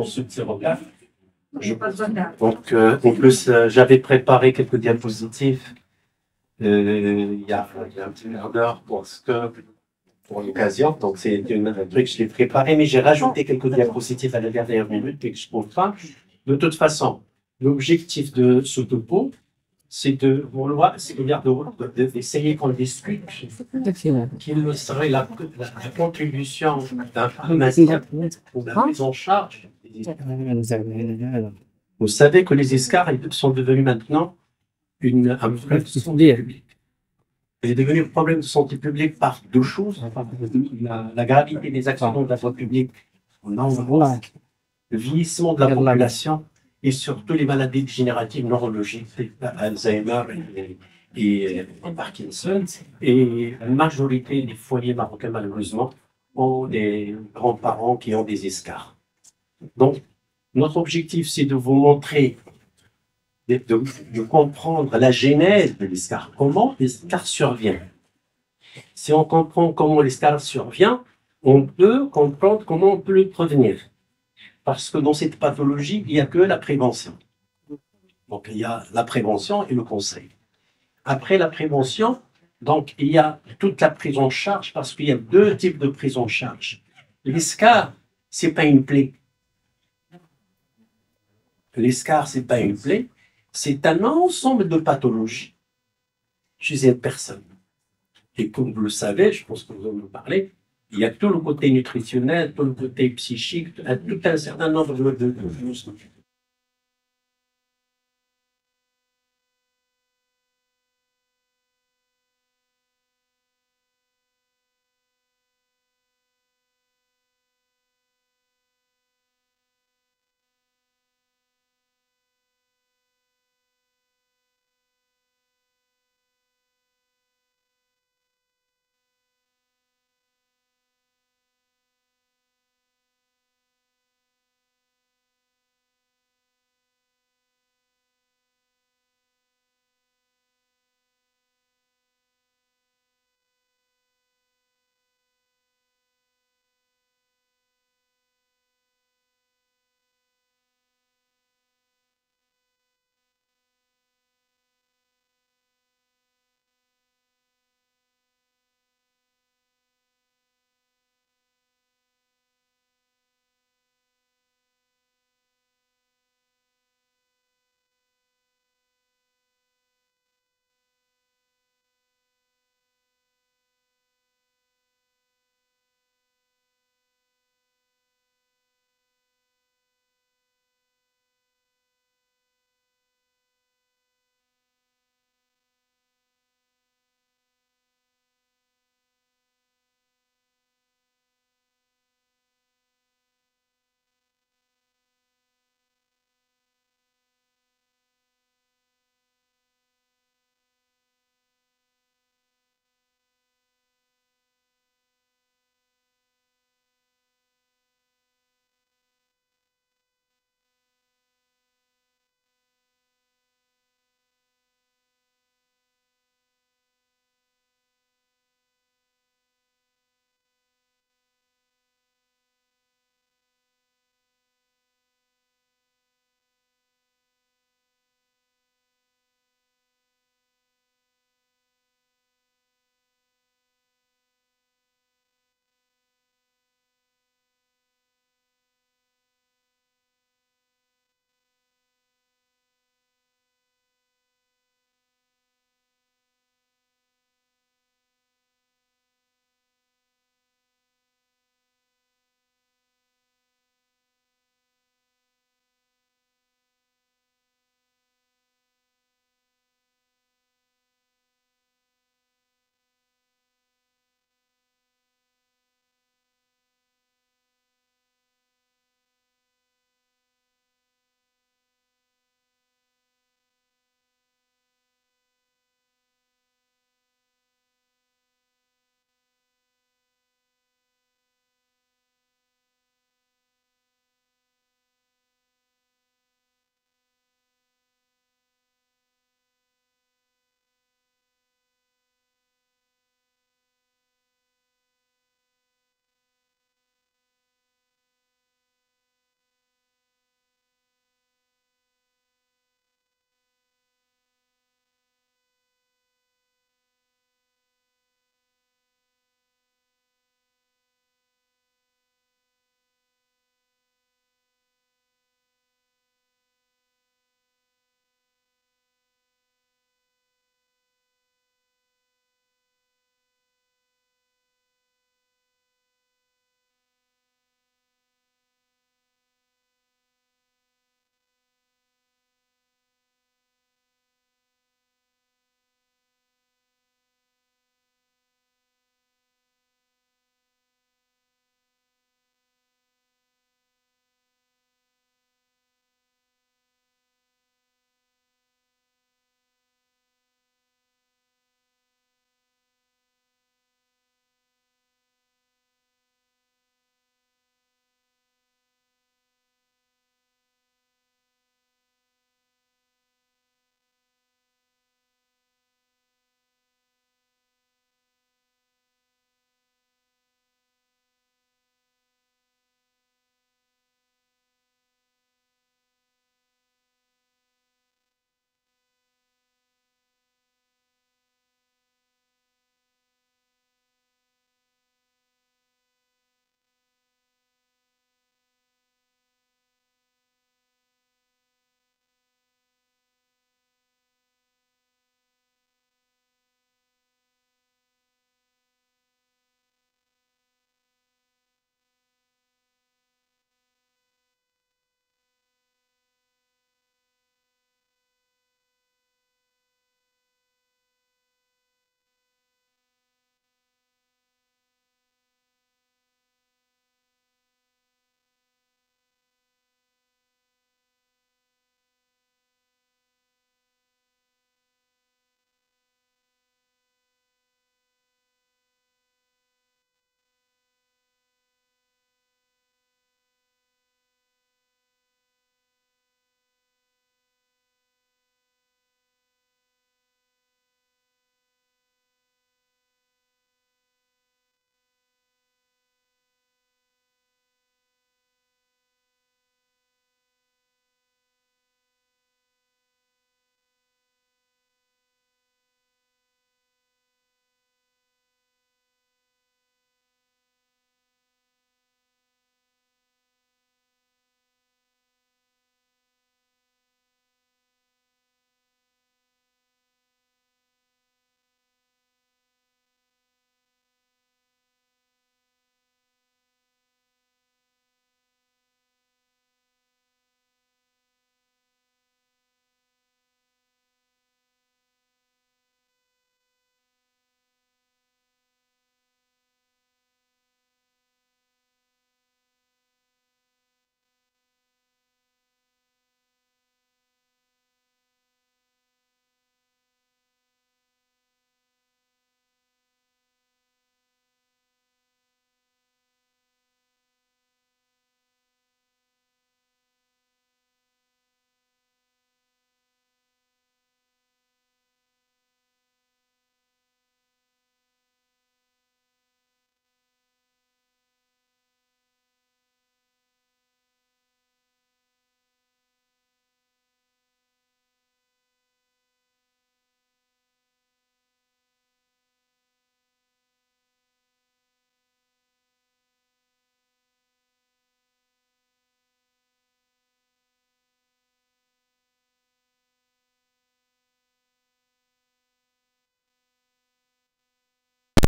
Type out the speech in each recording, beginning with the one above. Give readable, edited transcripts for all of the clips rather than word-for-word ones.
consulte ces regards. Donc, en plus, j'avais préparé quelques diapositives il y a un petit quart d'heure pour l'occasion. Donc, c'est un truc que je l'ai préparé, mais j'ai rajouté quelques diapositives à la dernière minute et que je trouve pas. De toute façon, l'objectif de ce topo, c'est c'est-à-dire d'essayer qu'on discute quelle serait la contribution d'un pharmacien pour la prise en charge des escarres. Vous savez que les escarres sont devenus maintenant un problème de santé publique. C'est devenu un problème de santé publique par deux choses. La gravité des accidents de la voie publique, le vieillissement de la population et surtout les maladies dégénératives neurologiques, Alzheimer et Parkinson. Et la majorité des foyers marocains, malheureusement, ont des grands-parents qui ont des escarres. Donc, notre objectif, c'est de vous montrer, de comprendre la genèse de l'escarre, comment l'escarre survient. Si on comprend comment l'escarre survient, on peut comprendre comment on peut le prévenir. Parce que dans cette pathologie, il n'y a que la prévention. Donc, il y a la prévention et le conseil. Après la prévention, donc, il y a toute la prise en charge, parce qu'il y a deux types de prise en charge. L'escarre, c'est pas une plaie. L'escarre, c'est pas une plaie, c'est un ensemble de pathologies chez une personne. Et comme vous le savez, je pense que vous en parlez, il y a tout le côté nutritionnel, tout le côté psychique, tout un certain nombre de choses.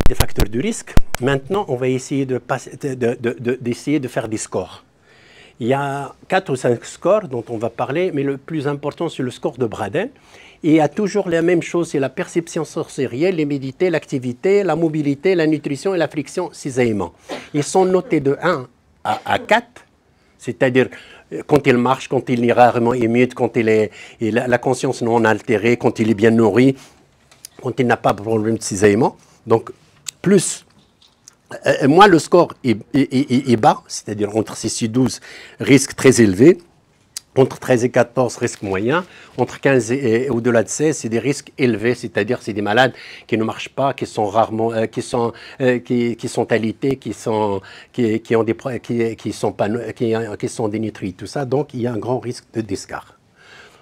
des facteurs de risque. Maintenant, on va essayer d'essayer de faire des scores. Il y a 4 ou 5 scores dont on va parler, mais le plus important, c'est le score de Braden. Et il y a toujours la même chose, c'est la perception sensorielle, l'humidité, l'activité, la mobilité, la nutrition et la friction, ces éléments. Ils sont notés de 1 à 4, c'est-à-dire quand il marche, quand il est rarement humide, quand il a la conscience non altérée, quand il est bien nourri, quand il n'a pas de problème de ces éléments. Donc, plus, moins le score est bas, c'est-à-dire entre 6 et 12, risque très élevé. Entre 13 et 14, risque moyen. Entre 15 et au-delà de 16, c'est des risques élevés, c'est-à-dire c'est des malades qui ne marchent pas, qui sont rarement, qui sont alités, qui sont dénutris, tout ça. Donc il y a un grand risque de d'escarre.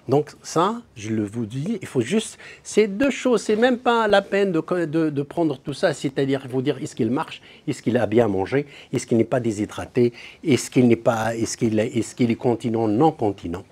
Donc ça, je le vous dis, il faut juste, c'est 2 choses, c'est même pas la peine de prendre tout ça, c'est-à-dire, il faut dire, est-ce qu'il marche, est-ce qu'il a bien mangé, est-ce qu'il n'est pas déshydraté, est-ce qu'il est continent, non continent,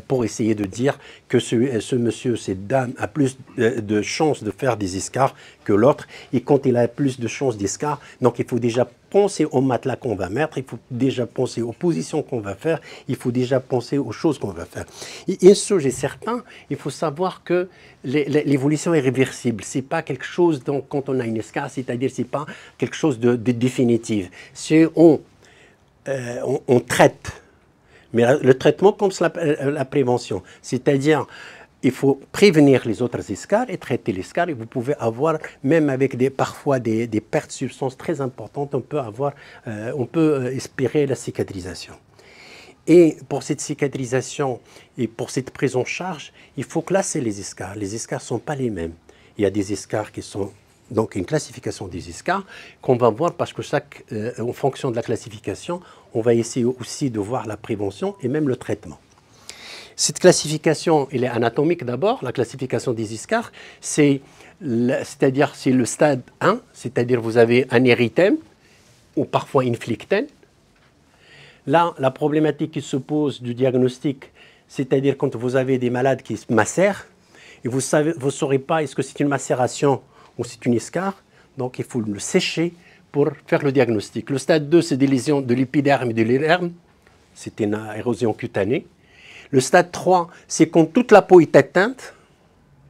pour essayer de dire que ce monsieur, cette dame a plus de chances de faire des escarres que l'autre, et quand il a plus de chances d'escarres, donc il faut déjà penser au matelas qu'on va mettre, il faut déjà penser aux positions qu'on va faire, il faut déjà penser aux choses qu'on va faire. Et une chose est certain, il faut savoir que l'évolution est réversible. Ce n'est pas quelque chose, donc, quand on a une escarre, c'est-à-dire ce n'est pas quelque chose de définitif. Si on traite, mais le traitement comme la prévention, c'est-à-dire il faut prévenir les autres escarres et traiter l'escarre. Et vous pouvez avoir, même avec parfois des pertes de substances très importantes, on peut espérer la cicatrisation. Et pour cette cicatrisation et pour cette prise en charge, il faut classer les escarres. Les escarres ne sont pas les mêmes. Il y a des escarres qui sont donc une classification des escarres qu'on va voir parce que en fonction de la classification, on va essayer aussi de voir la prévention et même le traitement. Cette classification, elle est anatomique d'abord. La classification des escarres, c'est-à-dire c'est le stade 1, c'est-à-dire vous avez un érythème ou parfois une flictène. Là, la problématique qui se pose du diagnostic, c'est-à-dire quand vous avez des malades qui se macèrent, et vous ne saurez pas est-ce que c'est une macération ou c'est une escarre, donc il faut le sécher pour faire le diagnostic. Le stade 2, c'est des lésions de l'épiderme et de l'hyderme, c'est une érosion cutanée. Le stade 3, c'est quand toute la peau est atteinte,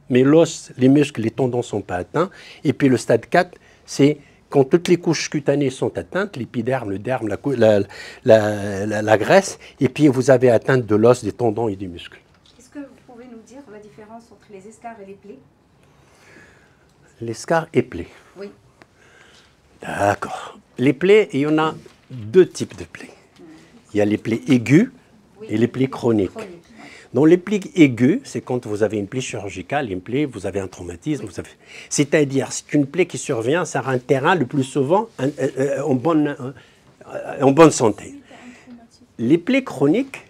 mais l'os, les muscles, les tendons ne sont pas atteints. Et puis le stade 4, c'est quand toutes les couches cutanées sont atteintes, l'épiderme, le derme, la graisse, et puis vous avez atteinte de l'os, des tendons et des muscles. Est-ce que vous pouvez nous dire la différence entre les escarres et les plaies? L'escarre et plaies. Oui. D'accord. Les plaies, il y en a 2 types de plaies. Il y a les plaies aiguës et les plaies chroniques. Donc les plaies aiguës, c'est quand vous avez une plaie chirurgicale, une plaie, vous avez un traumatisme. C'est-à-dire, c'est une plaie qui survient sur un terrain le plus souvent en bonne santé. Les plaies chroniques,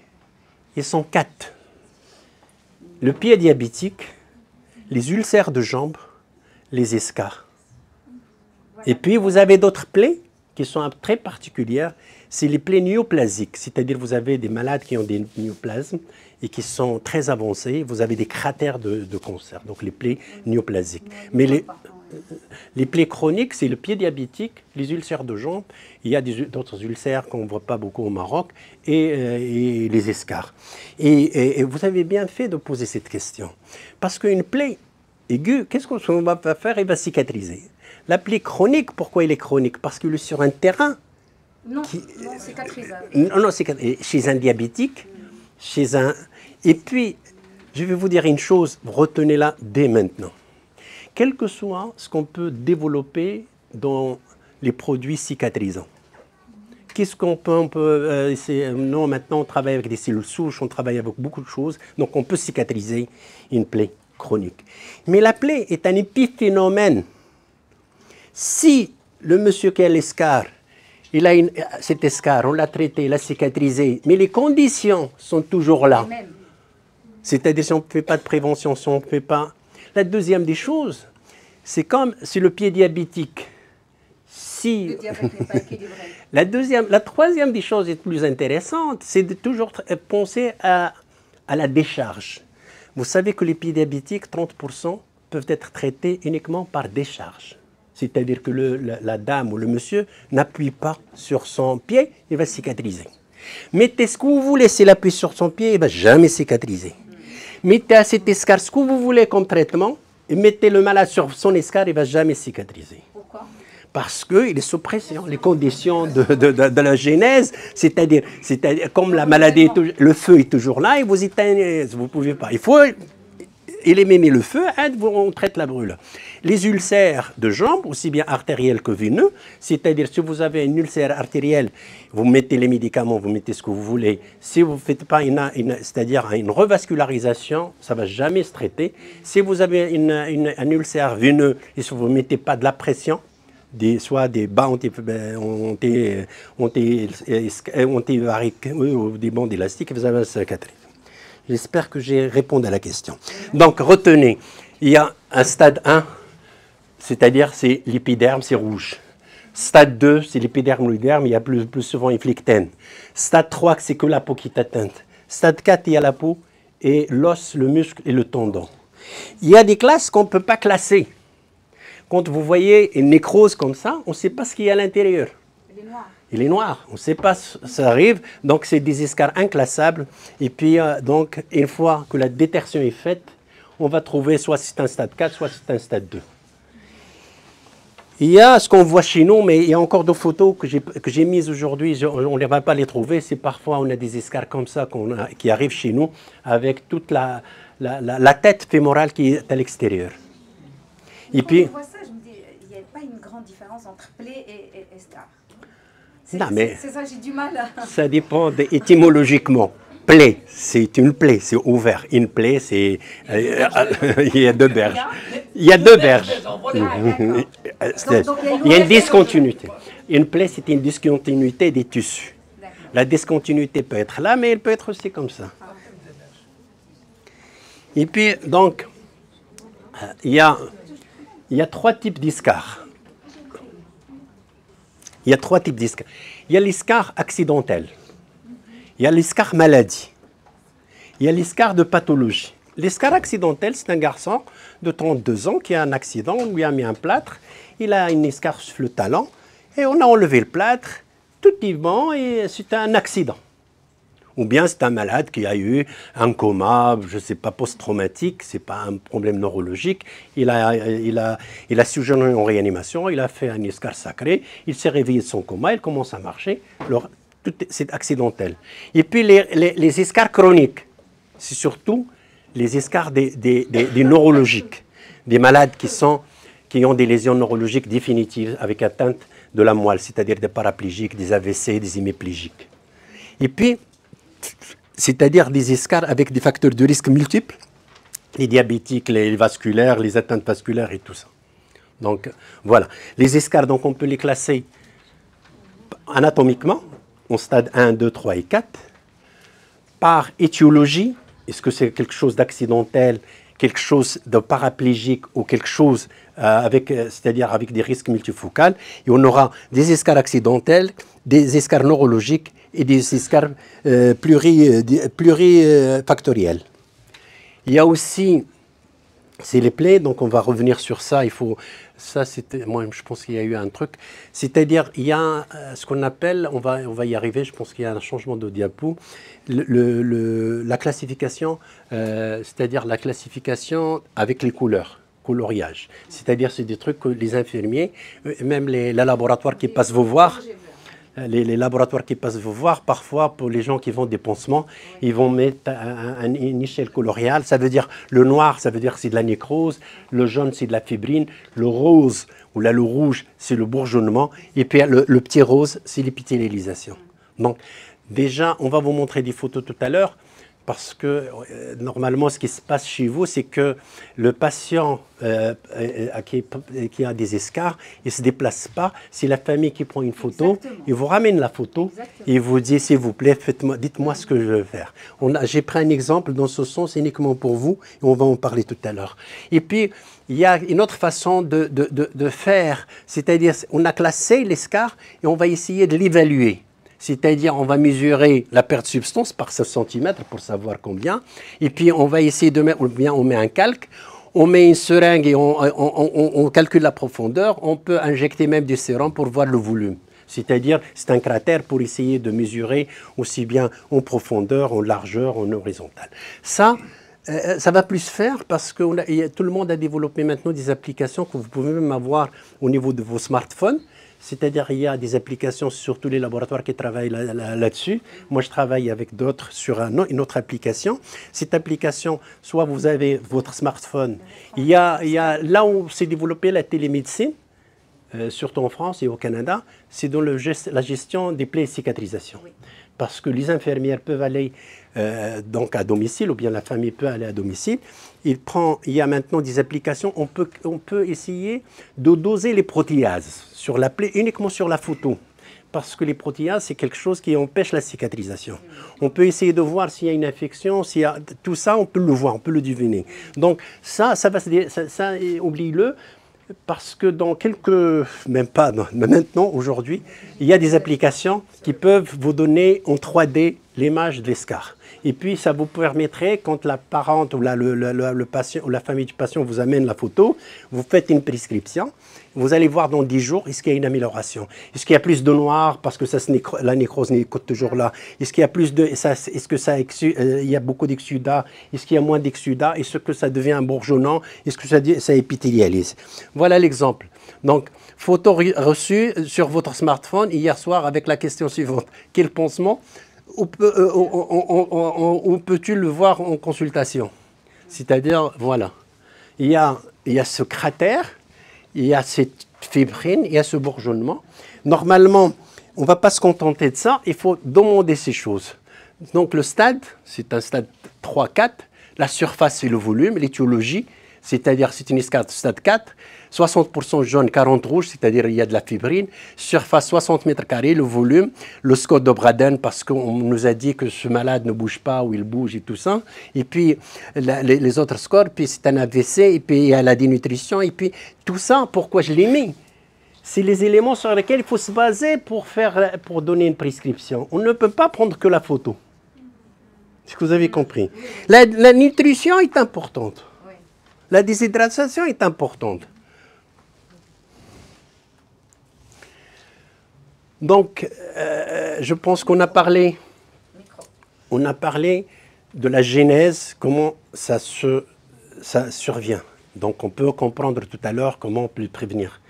ils sont 4. Le pied diabétique, les ulcères de jambes, les escarres. Et puis vous avez d'autres plaies qui sont très particulières, c'est les plaies néoplasiques, c'est-à-dire vous avez des malades qui ont des néoplasmes et qui sont très avancés, vous avez des cratères de cancer, donc les plaies néoplasiques. Mais les plaies chroniques, c'est le pied diabétique, les ulcères de jambes, il y a d'autres ulcères qu'on ne voit pas beaucoup au Maroc, et les escarres. Et vous avez bien fait de poser cette question, parce qu'une plaie aiguë, qu'est-ce qu'on va faire? Elle va cicatriser. La plaie chronique, pourquoi elle est chronique? Parce qu'elle est sur un terrain. Non, cicatrisable. Non, chez un diabétique, Et puis, je vais vous dire une chose, retenez-la dès maintenant. Quel que soit ce qu'on peut développer dans les produits cicatrisants. Qu'est-ce qu'on peut non, maintenant on travaille avec des cellules souches, on travaille avec beaucoup de choses, donc on peut cicatriser une plaie chronique. Mais la plaie est un épiphénomène. Si le monsieur qui a l'escarre, il a cet escarre, on l'a traité, il l'a cicatrisé, mais les conditions sont toujours là. C'est-à-dire si on ne fait pas de prévention, si on ne fait pas... La deuxième des choses, c'est comme si le pied diabétique, si... Le diabète n'est pas équilibré. La troisième des choses est plus intéressante, c'est de toujours penser à la décharge. Vous savez que les pieds diabétiques, 30%, peuvent être traités uniquement par décharge. c'est-à-dire que la dame ou le monsieur n'appuie pas sur son pied, il va cicatriser. Mettez ce que vous voulez, s'il appuie sur son pied, il ne va jamais cicatriser. Mettez à cet escar ce que vous voulez comme traitement, et mettez le malade sur son escar, il ne va jamais cicatriser. Pourquoi? Parce qu'il est sous pression. Les conditions de la genèse, c'est-à-dire comme la maladie, le feu est toujours là et vous éteignez, vous ne pouvez pas. Il faut éliminer le feu, on traite la brûle. Les ulcères de jambes, aussi bien artériels que veineux, c'est-à-dire si vous avez une ulcère artérielle, vous mettez les médicaments, vous mettez ce que vous voulez. Si vous ne faites pas c'est-à-dire une revascularisation, ça ne va jamais se traiter. Si vous avez un ulcère veineux et si vous ne mettez pas de la pression, soit des bas antivariques ou des bandes élastiques, vous avez un cicatrice. J'espère que j'ai répondu à la question. Donc, retenez, il y a un stade 1, c'est-à-dire c'est l'épiderme, c'est rouge. Stade 2, c'est l'épiderme, il y a plus souvent une flictène. Stade 3, c'est que la peau qui est atteinte. Stade 4, il y a la peau et l'os, le muscle et le tendon. Il y a des classes qu'on ne peut pas classer. Quand vous voyez une nécrose comme ça, on ne sait pas ce qu'il y a à l'intérieur. Il est noir, on ne sait pas, ça arrive, donc c'est des escarres inclassables. Et puis, donc, une fois que la détection est faite, on va trouver soit c'est un stade 4, soit c'est un stade 2. Il y a ce qu'on voit chez nous, mais il y a encore d'autres photos que j'ai mises aujourd'hui, on ne va pas les trouver. C'est parfois, on a des escarres comme ça qui arrivent chez nous, avec toute la tête fémorale qui est à l'extérieur. Et puis, quand je vois ça, je me dis, il n'y a pas une grande différence entre plaie et escarre. Non, mais c'est ça, j'ai du mal à... Ça dépend étymologiquement. Plaie, c'est une plaie, c'est ouvert. Une plaie, c'est... il y a deux berges. Il y a deux berges. Il y a une discontinuité. Une plaie, c'est une discontinuité des tissus. La discontinuité peut être là, mais elle peut être aussi comme ça. Et puis, donc, il y a 3 types d'escarres. Il y a 3 types d'escarres. Il y a l'escarre accidentel. Il y a l'escarre maladie. Il y a l'escarre de pathologie. L'escarre accidentel, c'est un garçon de 32 ans qui a un accident, on lui a mis un plâtre, il a une escarre sur le talon, et on a enlevé le plâtre, tout est bon, et c'est un accident. Ou bien c'est un malade qui a eu un coma, je ne sais pas, post-traumatique, ce n'est pas un problème neurologique. Il a séjourné en réanimation, il a fait un escarre sacré, il s'est réveillé de son coma, il commence à marcher. C'est accidentel. Et puis les escarres chroniques, c'est surtout les escarres des neurologiques, des malades qui ont des lésions neurologiques définitives avec atteinte de la moelle, c'est-à-dire des paraplégiques, des AVC, des hémiplégiques. Et puis, c'est-à-dire des escarres avec des facteurs de risque multiples, les diabétiques, les vasculaires, les atteintes vasculaires et tout ça. Donc, voilà. Les escarres, donc, on peut les classer anatomiquement, en stade 1, 2, 3 et 4, par étiologie, est-ce que c'est quelque chose d'accidentel, quelque chose de paraplégique ou quelque chose c'est-à-dire avec des risques multifocaux, et on aura des escarres accidentels, des escarres neurologiques et des escarres plurifactorielles. Il y a aussi, c'est les plaies, donc on va revenir sur ça, ça c'était, moi je pense qu'il y a eu un truc, c'est-à-dire il y a ce qu'on appelle, on va y arriver, je pense qu'il y a un changement de diapo, la classification, c'est-à-dire la classification avec les couleurs. Coloriage. C'est-à-dire c'est des trucs que les infirmiers, même les laboratoires qui passent vous voir, les laboratoires qui passent vous voir, parfois pour les gens qui font des pansements, ils vont mettre une échelle coloriale. Ça veut dire le noir, ça veut dire c'est de la nécrose, le jaune c'est de la fibrine, le rose ou là le rouge c'est le bourgeonnement, et puis le petit rose c'est l'épithélialisation. Donc déjà on va vous montrer des photos tout à l'heure. Parce que normalement, ce qui se passe chez vous, c'est que le patient qui a des escarres, il ne se déplace pas. C'est la famille qui prend une photo, il vous ramène la photo et il vous dit, s'il vous plaît, dites-moi ce que je veux faire. J'ai pris un exemple dans ce sens uniquement pour vous et on va en parler tout à l'heure. Et puis, il y a une autre façon de faire, c'est-à-dire on a classé l'escarre et on va essayer de l'évaluer. C'est-à-dire, on va mesurer la perte de substance par 16 cm pour savoir combien. Et puis, on va essayer de mettre, ou bien on met un calque, on met une seringue et on calcule la profondeur, on peut injecter même du sérum pour voir le volume. C'est-à-dire, c'est un cratère pour essayer de mesurer aussi bien en profondeur, en largeur, en horizontale. Ça va plus se faire parce que tout le monde a développé maintenant des applications que vous pouvez même avoir au niveau de vos smartphones. C'est-à-dire il y a des applications sur tous les laboratoires qui travaillent là-dessus. Moi, je travaille avec d'autres sur une autre application. Cette application, soit vous avez votre smartphone, il y a là où s'est développée la télémédecine, surtout en France et au Canada, c'est dans la gestion des plaies et cicatrisations. Oui. Parce que les infirmières peuvent aller donc à domicile, ou bien la famille peut aller à domicile. Il y a maintenant des applications, on peut essayer de doser les protéases sur la plaie, uniquement sur la photo. Parce que les protéases, c'est quelque chose qui empêche la cicatrisation. On peut essayer de voir s'il y a une infection, s'il y a tout ça, on peut le voir, on peut le deviner. Donc ça oublie-le. Parce que dans même pas, mais maintenant, aujourd'hui, il y a des applications qui peuvent vous donner en 3D l'image de l'escar. Et puis, ça vous permettrait, quand la parente ou le patient ou la famille du patient vous amène la photo, vous faites une prescription. Vous allez voir dans 10 jours, est-ce qu'il y a une amélioration? Est-ce qu'il y a plus de noir parce que la nécrose n'est toujours là? Est-ce qu'il y a plus de... Est-ce que il y a beaucoup d'exsudat? Est-ce qu'il y a moins d'exsudat? Est-ce que ça devient bourgeonnant? Est-ce que ça épithélialise? Voilà l'exemple. Donc, photo reçue sur votre smartphone hier soir avec la question suivante. Quel pansement? Où peux-tu le voir en consultation? C'est-à-dire, voilà, il y a ce cratère, il y a cette fibrine, il y a ce bourgeonnement. Normalement, on ne va pas se contenter de ça, il faut demander ces choses. Donc le stade, c'est un stade 3-4, la surface c'est le volume, l'étiologie, c'est-à-dire c'est une escarte stade 4, 60% jaune, 40 rouge, c'est-à-dire il y a de la fibrine, surface 60 mètres carrés, le volume, le score de Braden parce qu'on nous a dit que ce malade ne bouge pas ou il bouge et tout ça, et puis les autres scores, puis c'est un AVC, et puis il y a la dénutrition, et puis tout ça, pourquoi je l'ai mis? C'est les éléments sur lesquels il faut se baser pour donner une prescription. On ne peut pas prendre que la photo. Est-ce que vous avez compris? La nutrition est importante. La déshydratation est importante. Donc, je pense qu'on a parlé de la genèse, comment ça survient. Donc, on peut comprendre tout à l'heure comment on peut le prévenir.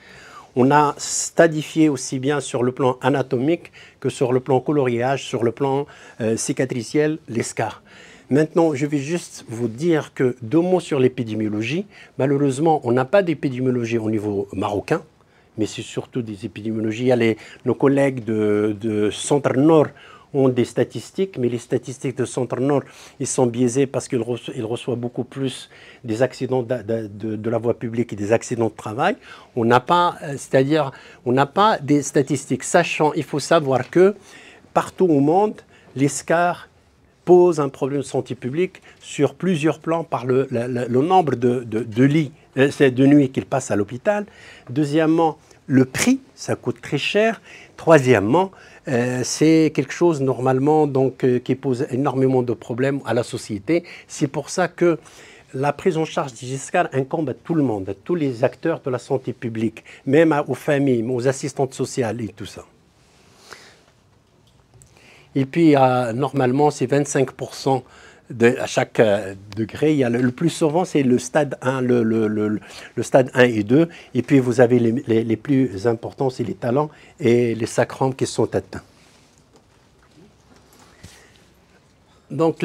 On a stadifié aussi bien sur le plan anatomique que sur le plan coloriage, sur le plan cicatriciel, l'escar. Maintenant, je vais juste vous dire que 2 mots sur l'épidémiologie. Malheureusement, on n'a pas d'épidémiologie au niveau marocain, mais c'est surtout des épidémiologies. Il y a nos collègues de Centre-Nord ont des statistiques, mais les statistiques de Centre-Nord, ils sont biaisés parce qu'ils reçoivent beaucoup plus des accidents de la voie publique et des accidents de travail. On n'a pas, c'est-à-dire, on n'a pas des statistiques. Sachant, il faut savoir que partout au monde, l'escar pose un problème de santé publique sur plusieurs plans par le nombre de lits de nuit qu'il passe à l'hôpital. Deuxièmement, le prix, ça coûte très cher. Troisièmement, c'est quelque chose normalement donc, qui pose énormément de problèmes à la société. C'est pour ça que la prise en charge des escars incombe à tout le monde, à tous les acteurs de la santé publique, même aux familles, aux assistantes sociales et tout ça. Et puis, normalement, c'est 25% à chaque degré. Il y a le plus souvent, c'est le stade 1, le stade 1 et 2. Et puis, vous avez les plus importants, c'est les talons et les sacrums qui sont atteints. Donc,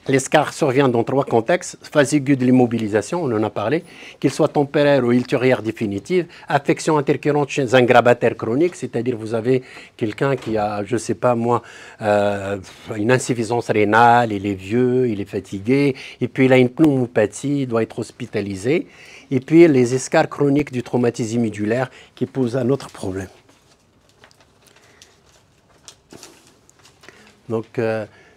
l'escar survient dans 3 contextes. Phase aiguë de l'immobilisation, on en a parlé, qu'il soit temporaire ou ultérieure définitive. Affection intercurrente chez un grabataire chronique, c'est-à-dire vous avez quelqu'un qui a, je ne sais pas moi, une insuffisance rénale, il est vieux, il est fatigué, et puis il a une pneumopathie, il doit être hospitalisé. Et puis les escars chroniques du traumatisme médulaire qui posent un autre problème. Donc,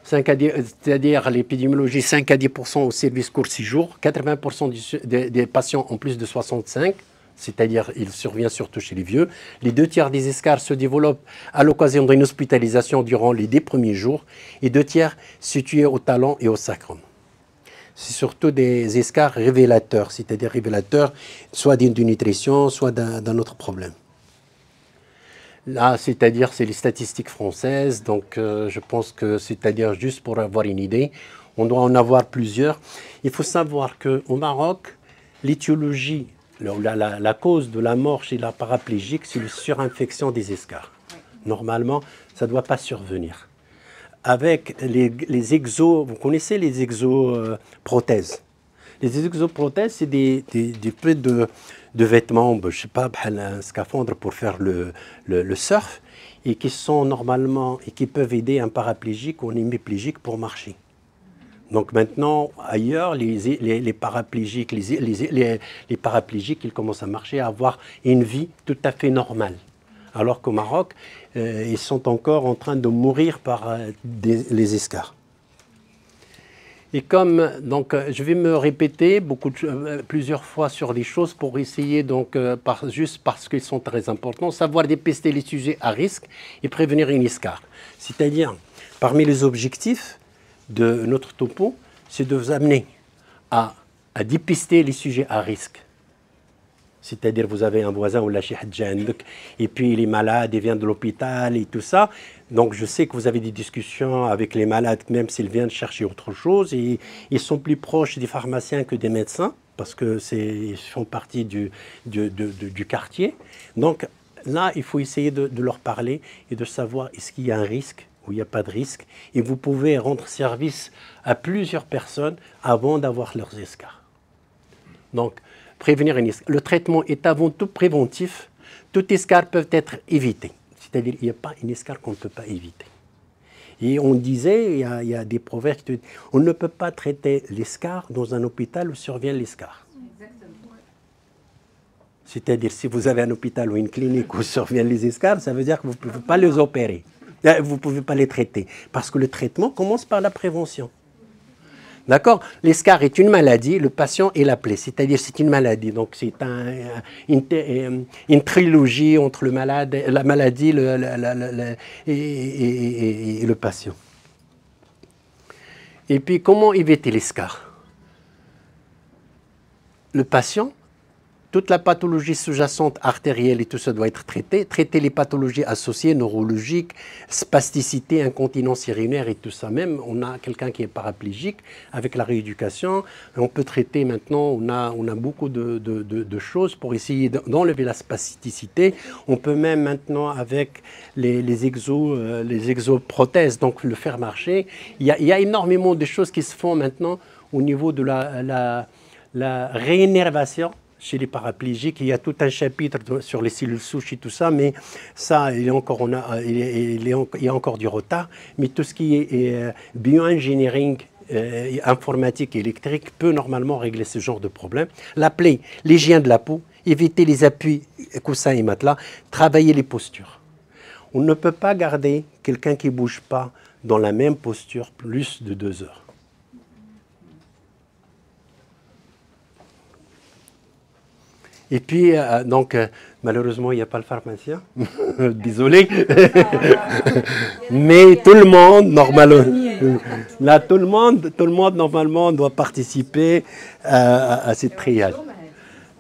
c'est-à-dire l'épidémiologie, 5 à 10% au service court 6 jours, 80% des patients ont plus de 65, c'est-à-dire il survient surtout chez les vieux. Les 2 tiers des escars se développent à l'occasion d'une hospitalisation durant les 10 premiers jours et 2 tiers situés au talon et au sacrum. c'est surtout des escarres révélateurs, c'est-à-dire révélateurs soit d'une nutrition, soit d'un autre problème. Là, c'est-à-dire, c'est les statistiques françaises, donc je pense que, c'est-à-dire, juste pour avoir une idée, on doit en avoir plusieurs. Il faut savoir qu'au Maroc, l'étiologie, la cause de la mort chez la paraplégique, c'est la surinfection des escarres. Normalement, ça ne doit pas survenir. Avec les exos, vous connaissez les exoprothèses. Les exoprothèses, c'est des peu de vêtements, je ne sais pas, un scaphandre pour faire le surf, et qui sont normalement, et qui peuvent aider un paraplégique ou un hémiplégique pour marcher. Donc maintenant, ailleurs, les paraplégiques, les paraplégiques, ils commencent à marcher, à avoir une vie tout à fait normale. Alors qu'au Maroc, ils sont encore en train de mourir par les escarres. Et comme, donc, je vais me répéter plusieurs fois sur les choses pour essayer, donc, juste parce qu'ils sont très importants, savoir dépister les sujets à risque et prévenir une escarre. C'est-à-dire, parmi les objectifs de notre topo, c'est de vous amener à dépister les sujets à risque. C'est-à-dire, vous avez un voisin ou la et puis il est malade, il vient de l'hôpital et tout ça. Donc, je sais que vous avez des discussions avec les malades, même s'ils viennent chercher autre chose. Et ils sont plus proches des pharmaciens que des médecins, parce qu'ils font partie du quartier. Donc, là, il faut essayer de leur parler et de savoir est-ce qu'il y a un risque ou il n'y a pas de risque. Et vous pouvez rendre service à plusieurs personnes avant d'avoir leurs escarres. Donc, prévenir une escarre. Le traitement est avant tout préventif. Toutes escarres peuvent être évitées. C'est-à-dire qu'il n'y a pas une escarre qu'on ne peut pas éviter. Et on disait, il y a des proverbes qui disent, on ne peut pas traiter l'escarre dans un hôpital où survient l'escarre. C'est-à-dire, si vous avez un hôpital ou une clinique où surviennent les escarres, ça veut dire que vous ne pouvez pas les opérer. Vous ne pouvez pas les traiter. Parce que le traitement commence par la prévention. D'accord? L'escarre est une maladie, le patient est la plaie, c'est-à-dire c'est une maladie. Donc c'est une trilogie entre la maladie et le patient. Et puis comment éviter l'escarre? Le patient, toute la pathologie sous-jacente artérielle et tout ça doit être traité. Traiter les pathologies associées, neurologiques, spasticité, incontinence urinaire et tout ça. Même, on a quelqu'un qui est paraplégique avec la rééducation. On peut traiter maintenant, on a beaucoup de choses pour essayer d'enlever la spasticité. On peut même maintenant, avec les exoprothèses, donc le faire marcher. Il y a énormément de choses qui se font maintenant au niveau de la réénervation. Chez les paraplégiques, il y a tout un chapitre sur les cellules souches et tout ça, mais ça, il y a encore du retard. Mais tout ce qui est bioengineering, informatique et électrique peut normalement régler ce genre de problème. La plaie, l'hygiène de la peau, éviter les appuis, coussins et matelas, travailler les postures. On ne peut pas garder quelqu'un qui ne bouge pas dans la même posture plus de 2 heures. Et puis, malheureusement, il n'y a pas le pharmacien. Désolé. Mais tout le monde, normalement, là, tout le monde, normalement, doit participer à cette triade.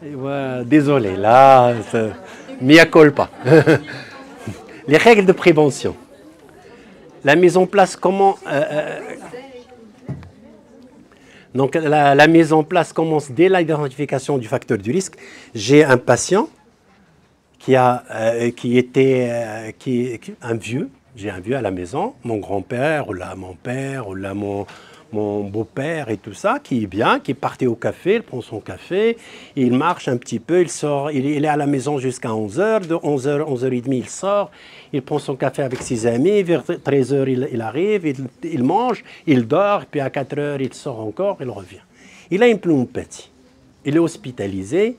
Ouais, désolé, là, mea culpa. Les règles de prévention. La mise en place, comment... Donc, la mise en place commence dès l'identification du facteur du risque. J'ai un patient qui était un vieux. J'ai un vieux à la maison, mon grand-père, ou là mon père, ou là mon beau-père et tout ça, qui est bien, qui est parti au café, il prend son café, il marche un petit peu, il sort, il est à la maison jusqu'à 11h, de 11h, 11h30, il sort, il prend son café avec ses amis, vers 13h, il arrive, il mange, il dort, puis à 4h, il sort encore, il revient. Il a une pneumopathie, il est hospitalisé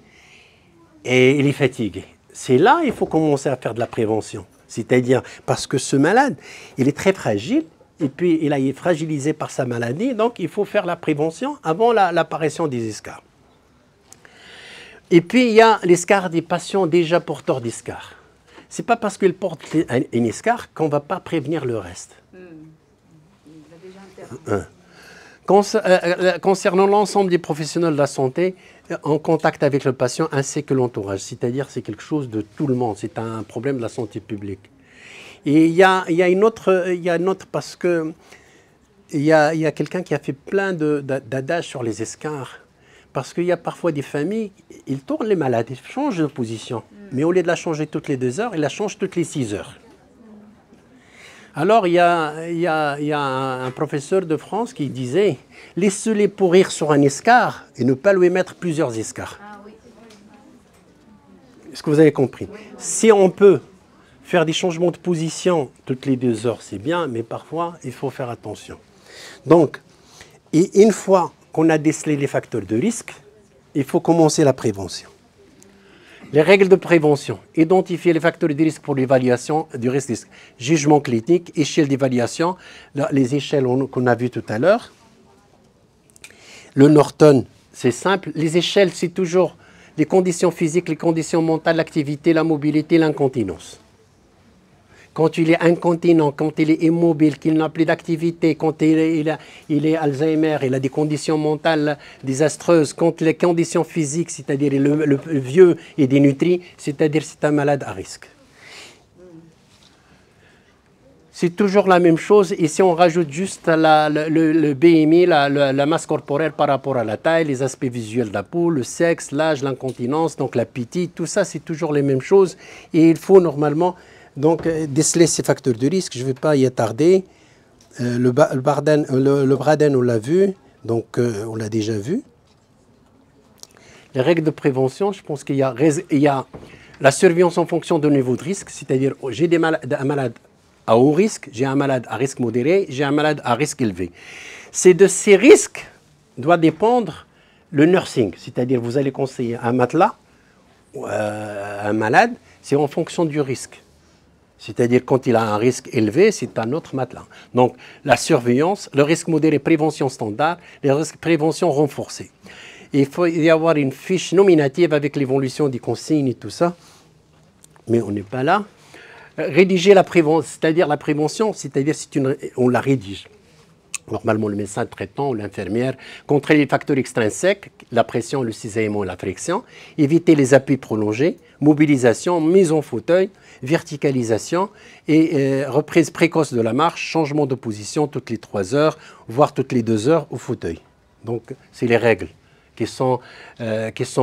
et il est fatigué. C'est là qu'il faut commencer à faire de la prévention, c'est-à-dire parce que ce malade, il est très fragile, et puis il est fragilisé par sa maladie, donc il faut faire la prévention avant l'apparition des escarres. Et puis il y a l'escarre des patients déjà porteurs d'escarres. Ce n'est pas parce qu'ils portent une escarre qu'on ne va pas prévenir le reste. Concernant l'ensemble des professionnels de la santé, en contact avec le patient ainsi que l'entourage, c'est-à-dire c'est quelque chose de tout le monde, c'est un problème de la santé publique. Et il y a une autre parce que il y a quelqu'un qui a fait plein d'adages sur les escarres, parce qu'il y a parfois des familles, ils tournent les malades, ils changent de position, mais au lieu de la changer toutes les 2 heures, ils la changent toutes les 6 heures. Alors, il y a un professeur de France qui disait « Laissez-les pourrir sur un escar et ne pas lui mettre plusieurs escars. » Est-ce que vous avez compris? Si on peut faire des changements de position toutes les 2 heures, c'est bien, mais parfois, il faut faire attention. Donc, et une fois qu'on a décelé les facteurs de risque, il faut commencer la prévention. Les règles de prévention. Identifier les facteurs de risque pour l'évaluation du risque. Jugement clinique, échelle d'évaluation, les échelles qu'on a vues tout à l'heure. Le Norton, c'est simple. Les échelles, c'est toujours les conditions physiques, les conditions mentales, l'activité, la mobilité, l'incontinence. Quand il est incontinent, quand il est immobile, qu'il n'a plus d'activité, quand il est Alzheimer, il a des conditions mentales désastreuses, quand les conditions physiques, c'est-à-dire le vieux est dénutri, c'est-à-dire c'est un malade à risque. C'est toujours la même chose. Ici, on rajoute juste le BMI, la masse corporelle par rapport à la taille, les aspects visuels de la peau, le sexe, l'âge, l'incontinence, donc l'appétit, tout ça, c'est toujours les mêmes choses. Et il faut normalement donc déceler ces facteurs de risque. Je ne vais pas y attarder. Le Braden, on l'a vu, donc on l'a déjà vu. Les règles de prévention, je pense qu'il y a la surveillance en fonction du niveau de risque, c'est-à-dire j'ai un malade à haut risque, j'ai un malade à risque modéré, j'ai un malade à risque élevé. C'est de ces risques doit dépendre le nursing, c'est-à-dire vous allez conseiller un matelas, un malade, c'est en fonction du risque. C'est-à-dire quand il a un risque élevé, c'est un autre matelas. Donc la surveillance, le risque modéré, prévention standard, les risques prévention renforcés. Il faut y avoir une fiche nominative avec l'évolution des consignes et tout ça, mais on n'est pas là. Rédiger la prévention, c'est-à-dire la prévention, c'est-à-dire on la rédige. Normalement, le médecin traitant ou l'infirmière, contrer les facteurs extrinsèques, la pression, le cisaillement et la friction, éviter les appuis prolongés, mobilisation, mise en fauteuil, verticalisation et reprise précoce de la marche, changement de position toutes les 3 heures, voire toutes les 2 heures au fauteuil. Donc, c'est les règles qui sont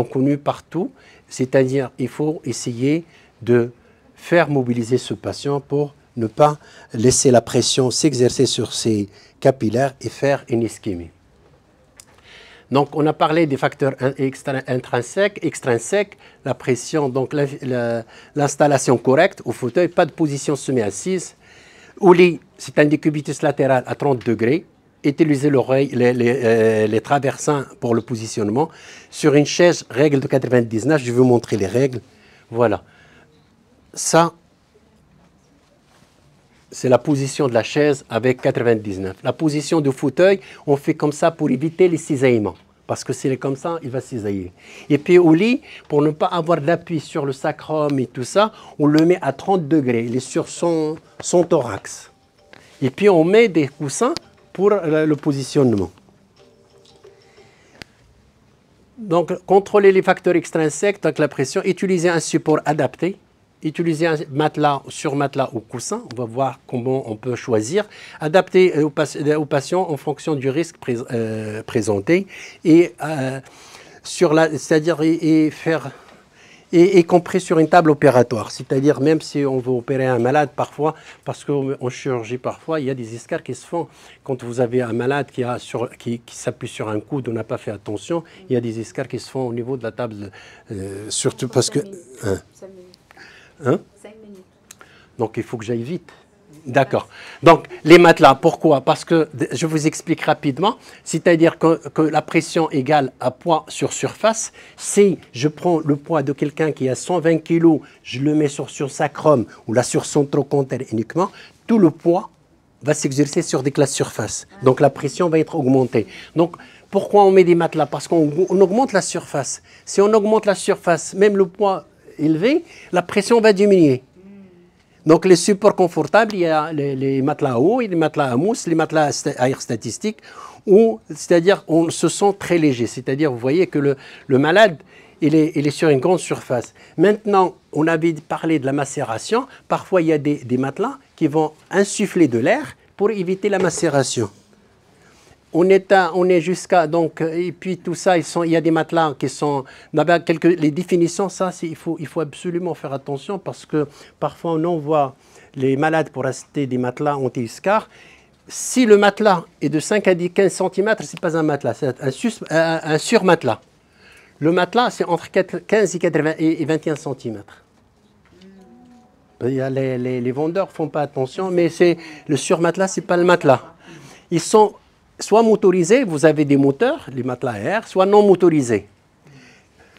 connues partout, c'est-à-dire il faut essayer de faire mobiliser ce patient pour ne pas laisser la pression s'exercer sur ses capillaires et faire une ischémie. Donc, on a parlé des facteurs intrinsèques, extrinsèques, la pression, donc l'installation correcte au fauteuil, pas de position semi-assise. Au lit, c'est un décubitus latéral à 30 degrés. Utiliser l'oreille, les traversins pour le positionnement. Sur une chaise, règle de 99, je vais vous montrer les règles. Voilà. Ça, c'est la position de la chaise avec 99. La position du fauteuil, on fait comme ça pour éviter les cisaillements. Parce que s'il est comme ça, il va cisailler. Et puis au lit, pour ne pas avoir d'appui sur le sacrum et tout ça, on le met à 30 degrés. Il est sur son thorax. Et puis on met des coussins pour le positionnement. Donc, contrôler les facteurs extrinsèques, donc la pression, utiliser un support adapté. Utiliser un matelas sur matelas ou coussin, on va voir comment on peut choisir, adapter au patient en fonction du risque présenté et c'est-à-dire y compris sur une table opératoire, c'est-à-dire même si on veut opérer un malade parfois, parce qu'en chirurgie parfois il y a des escarres qui se font quand vous avez un malade qui s'appuie sur un coude, on n'a pas fait attention, il y a des escarres qui se font au niveau de la table, surtout parce que... Hein? 5 minutes. Donc il faut que j'aille vite. D'accord. Donc les matelas, pourquoi? Parce que, je vous explique rapidement, c'est-à-dire que la pression égale à poids sur surface, si je prends le poids de quelqu'un qui a 120 kg, je le mets sur sacrum ou là sur son trochanter uniquement, tout le poids va s'exercer sur des classes surface. Donc la pression va être augmentée. Donc pourquoi on met des matelas? Parce qu'on augmente la surface. Si on augmente la surface, même le poids élevé, la pression va diminuer. Donc les supports confortables, il y a les matelas à eau, les matelas à mousse, les matelas aérostatiques ou c'est-à-dire on se sent très léger. C'est-à-dire, vous voyez que le malade, il est sur une grande surface. Maintenant, on avait parlé de la macération. Parfois, il y a des matelas qui vont insuffler de l'air pour éviter la macération. On est jusqu'à, donc, et puis tout ça, il y a des matelas qui sont, les définitions, ça, il faut absolument faire attention parce que parfois on envoie les malades pour acheter des matelas anti-iscar. Si le matelas est de 5 à 15 cm, ce n'est pas un matelas, c'est un surmatelas. Le matelas, c'est entre 15 et 21 cm. Les vendeurs ne font pas attention, mais le surmatelas, ce n'est pas le matelas. Ils sont soit motorisés, vous avez des moteurs, les matelas à air, soit non motorisés.